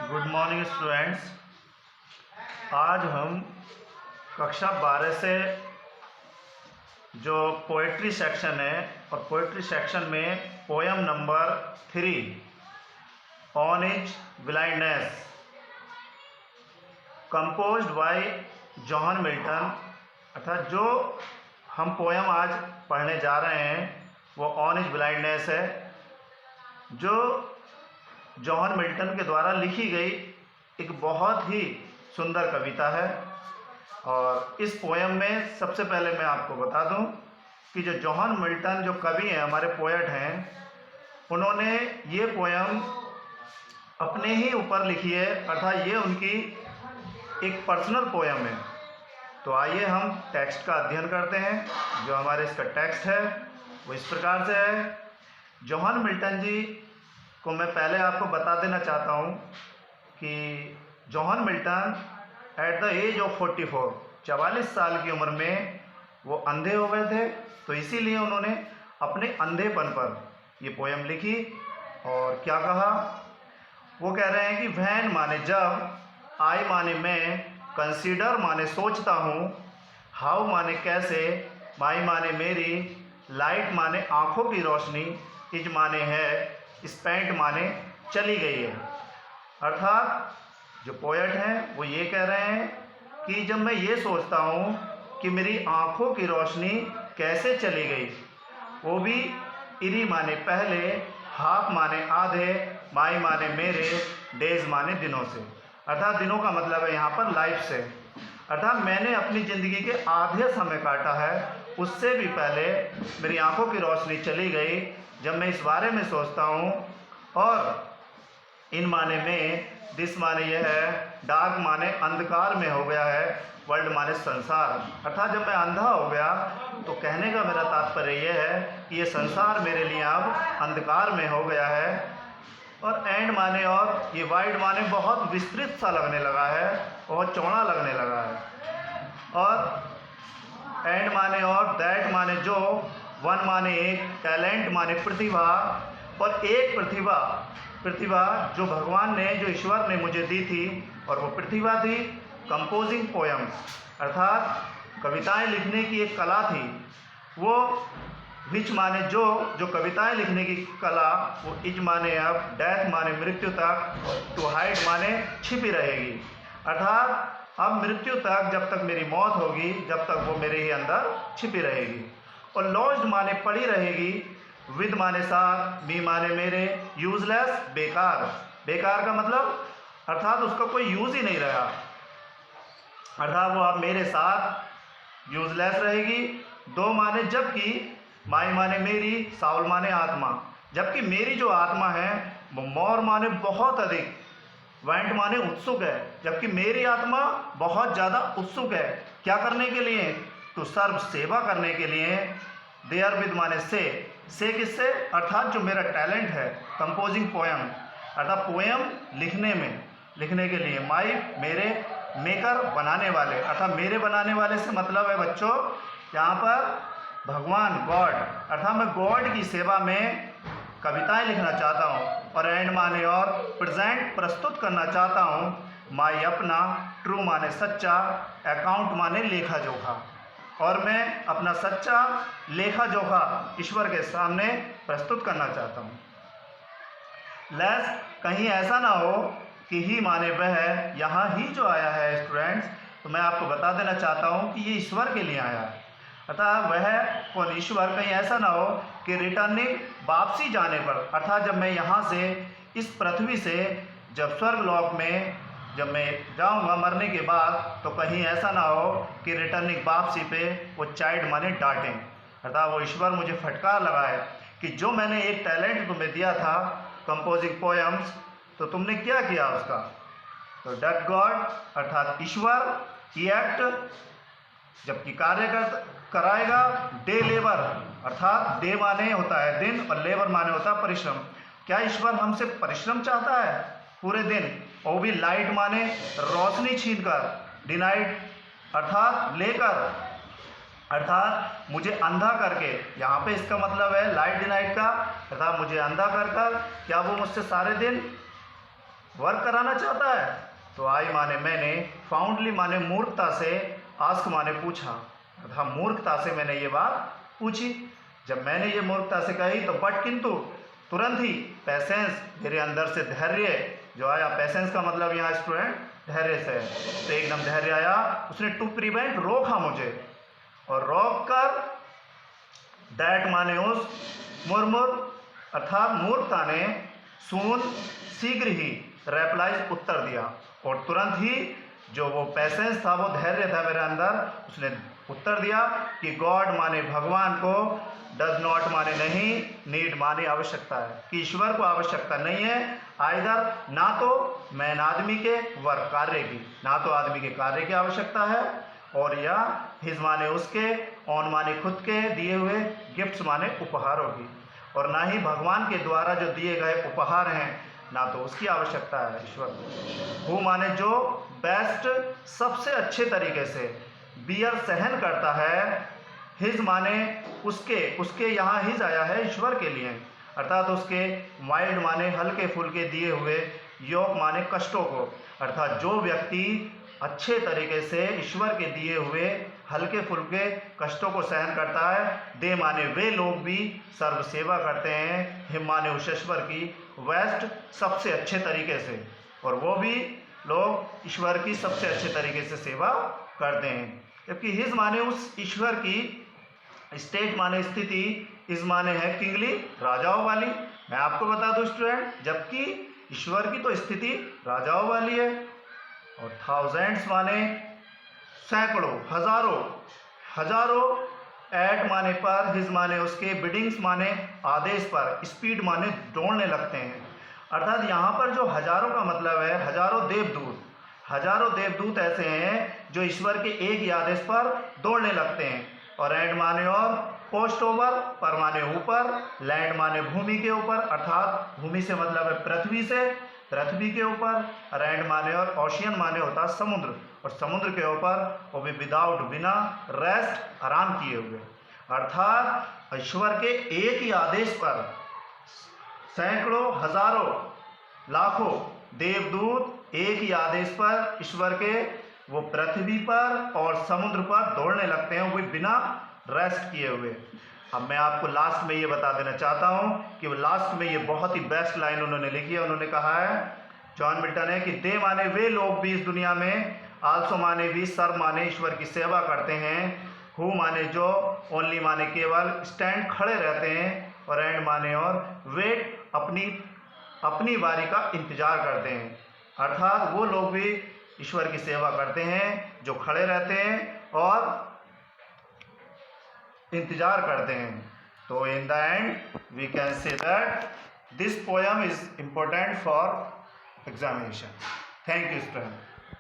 Good morning students. आज हम कक्षा 12 से जो पोएट्री सेक्शन है और पोएट्री सेक्शन में poem number 3 on is blindness composed bye John Milton, अर्थात जो हम पोएम आज पढ़ने जा रहे हैं वो ऑन इज ब्लाइंडनेस है, जो जॉन मिल्टन के द्वारा लिखी गई एक बहुत ही सुंदर कविता है। और इस पोएम में सबसे पहले मैं आपको बता दूं कि जो जॉन मिल्टन जो कवि हैं, हमारे पोएट हैं, उन्होंने ये पोएम अपने ही ऊपर लिखी है, अर्थात ये उनकी एक पर्सनल पोएम है। तो आइए हम टेक्स्ट का अध्ययन करते हैं। जो हमारे इसका टेक्स्ट है वो इस प्रकार से है। जॉन मिल्टन जी को मैं पहले आपको बता देना चाहता हूँ कि John Milton at the age of 44 साल की उम्र में वो अंधे हो गए थे। तो इसीलिए उन्होंने अपने अंधेपन पर ये पोएम लिखी। और क्या कहा, वो कह रहे हैं कि वैन माने जब, आई माने मैं, कंसीडर माने सोचता हूँ, हाउ माने कैसे, माई माने मेरी, लाइट माने आँखों की रोशनी, इज माने है, स्पेंट माने चली गई है। अर्थात जो पोएट हैं वो ये कह रहे हैं कि जब मैं ये सोचता हूँ कि मेरी आँखों की रोशनी कैसे चली गई, वो भी इरी माने पहले, हाफ माने आधे, माई माने मेरे, डेज माने दिनों से। अर्थात दिनों का मतलब है यहाँ पर लाइफ से। अर्थात मैंने अपनी ज़िंदगी के आधे समय काटा है, उससे भी पहले मेरी आंखों की रोशनी चली गई जब मैं इस बारे में सोचता हूँ। और इन माने में, दिस माने यह है, डार्क माने अंधकार में हो गया है, वर्ल्ड माने संसार। अर्थात जब मैं अंधा हो गया तो कहने का मेरा तात्पर्य यह है कि ये संसार मेरे लिए अब अंधकार में हो गया है। और एंड माने, और ये वाइड माने बहुत विस्तृत सा लगने लगा है, बहुत चौड़ा लगने लगा है। और एंड माने, और दैट माने जो, वन माने एक, टैलेंट माने प्रतिभा, और एक प्रतिभा जो भगवान ने, जो ईश्वर ने मुझे दी थी, और वो प्रतिभा थी कंपोजिंग पोएम्स, अर्थात कविताएं लिखने की एक कला थी। वो विच माने जो कविताएं लिखने की कला, वो इज माने अब, डेथ माने मृत्यु तक, टू हाइड माने छिपी रहेगी। अर्थात अब मृत्यु तक, जब तक मेरी मौत होगी, जब तक वो मेरे ही अंदर छिपी रहेगी। और लॉस्ड माने पड़ी रहेगी, विद माने साथ, मी माने मेरे, यूजलेस बेकार। बेकार का मतलब अर्थात उसका कोई यूज़ ही नहीं रहा, अर्थात वो अब मेरे साथ यूजलेस रहेगी। दो माने जबकि, माई माने मेरी, साउल माने आत्मा, जबकि मेरी जो आत्मा है वो मोर माने बहुत अधिक, वेंट माने उत्सुक है, जबकि मेरी आत्मा बहुत ज़्यादा उत्सुक है। क्या करने के लिए? तो सर्व सेवा करने के लिए। देयर विद माने से किससे? अर्थात जो मेरा टैलेंट है कंपोजिंग पोएम, अर्थात पोएम लिखने के लिए। माई मेरे, मेकर बनाने वाले, अर्थात मेरे बनाने वाले से मतलब है बच्चों यहाँ पर भगवान, गॉड, अर्थात मैं गॉड की सेवा में कविताएं लिखना चाहता हूँ। और एंड माने, और प्रेजेंट प्रस्तुत करना चाहता हूँ। माई अपना, ट्रू माने सच्चा, अकाउंट माने लेखा जोखा, और मैं अपना सच्चा लेखा जोखा ईश्वर के सामने प्रस्तुत करना चाहता हूँ। लेस कहीं ऐसा ना हो कि ही माने वह, यहाँ ही जो आया है स्टूडेंट्स, तो मैं आपको बता देना चाहता हूँ कि ये ईश्वर के लिए आया है। अर्थात वह कौन? ईश्वर। कहीं ऐसा ना हो कि रिटर्निंग, वापसी जाने पर, अर्थात जब मैं यहाँ से, इस पृथ्वी से, जब स्वर्गलोक में जब मैं जाऊँगा मरने के बाद, तो कहीं ऐसा ना हो कि रिटर्निंग, वापसी पे वो चाइल्ड माने डांटें, अर्थात वो ईश्वर मुझे फटकार लगाए कि जो मैंने एक टैलेंट तुम्हें दिया था कंपोजिंग पोएम्स, तो तुमने क्या किया उसका। तो डट गॉड, अर्थात ईश्वर, ही एक्ट, जबकि कार्य कराएगा, डे लेबर, अर्थात डे माने होता है दिन और लेबर माने होता है परिश्रम। क्या ईश्वर हमसे परिश्रम चाहता है पूरे दिन? और वो भी लाइट माने रोशनी छीनकर, डिनाइड अर्थात लेकर, अर्थात मुझे अंधा करके। यहाँ पे इसका मतलब है लाइट डिनाइट का, अर्थात मुझे अंधा कर कर क्या वो मुझसे सारे दिन वर्क कराना चाहता है। तो आई माने मैंने, फाउंडली माने मूर्खता से, आस्क माने पूछा, अर्थात मूर्खता से मैंने ये बात पूछी। जब मैंने ये मूर्खता से कही तो बट किंतु तुरंत ही पेशेंस, मेरे अंदर से धैर्य जो आया, पेशेंस का मतलब यहाँ स्टूडेंट धैर्य से है, तो एकदम धैर्य आया। उसने टू प्रिवेंट, रोका मुझे, और रोक कर दैट माने उस, मुरमुर अर्थात मूर्खता ने, सून शीघ्र ही, रेप्लाइज उत्तर दिया, और तुरंत ही जो वो पेशेंस था, वो धैर्य था मेरे अंदर, उसने उत्तर दिया कि गॉड माने भगवान को, डज नॉट माने नहीं, नीड माने आवश्यकता है, कि ईश्वर को आवश्यकता नहीं है आइदर, ना तो मैन आदमी के, वर्क कार्य की, ना तो आदमी के कार्य की आवश्यकता है, और या हिज माने उसके, ऑन माने खुद के दिए हुए, गिफ्ट्स माने उपहारों की, और ना ही भगवान के द्वारा जो दिए गए उपहार हैं, ना तो उसकी आवश्यकता है ईश्वर को। हु माने जो, बेस्ट सबसे अच्छे तरीके से, बियर सहन करता है, हिज माने उसके, उसके यहाँ हिज आया है ईश्वर के लिए, अर्थात उसके, माइल्ड माने हल्के फुल्के दिए हुए, योग माने कष्टों को, अर्थात जो व्यक्ति अच्छे तरीके से ईश्वर के दिए हुए हल्के फुल्के कष्टों को सहन करता है, दे माने वे लोग भी सर्व सेवा करते हैं, हिम माने उस ईश्वर की, वेस्ट सबसे अच्छे तरीके से, और वो भी लोग ईश्वर की सबसे अच्छे तरीके से सेवा करते हैं। जबकि हिज माने उस ईश्वर की, स्टेट माने स्थिति, इस माने है किंगली, राजाओं वाली। मैं आपको बता दूं स्टूडेंट, जबकि ईश्वर की तो स्थिति राजाओं वाली है, और थाउजेंड्स माने सैकड़ों, हजारों, हजारों, एट माने पर, हिज माने उसके, बिडिंग्स माने आदेश पर, स्पीड माने दौड़ने लगते हैं, अर्थात यहाँ पर जो हजारों का मतलब है हजारों देवदूत, हजारों देवदूत ऐसे हैं जो ईश्वर के एक ही आदेश पर दौड़ने लगते हैं, और एंड माने और, पोस्ट ओवर, पर माने ऊपर, लैंड माने भूमि के ऊपर, अर्थात भूमि से मतलब है पृथ्वी से, पृथ्वी के ऊपर, एंड माने और, ओशियन माने होता है समुद्र, और समुद्र के ऊपर, वो भी विदाउट बिना, रेस्ट आराम किए हुए, अर्थात ईश्वर के एक ही आदेश पर सैकड़ों, हजारों, लाखों देवदूत एक ही आदेश पर ईश्वर के, वो पृथ्वी पर और समुद्र पर दौड़ने लगते हैं, वो भी बिना रेस्ट किए हुए। अब मैं आपको लास्ट में ये बता देना चाहता हूँ कि वो लास्ट में ये बहुत ही बेस्ट लाइन उन्होंने लिखी है। उन्होंने कहा है, जॉन मिल्टन है, कि दे माने वे लोग भी इस दुनिया में, आल्सो माने भी, सर्व माने ईश्वर की सेवा करते हैं, हु माने जो, ओनली माने केवल, स्टैंड खड़े रहते हैं, और एंड माने और, वेट अपनी बारी का इंतजार करते हैं, अर्थात वो लोग भी ईश्वर की सेवा करते हैं जो खड़े रहते हैं और इंतजार करते हैं। तो in the end we can say that this poem is important for examination. Thank you student.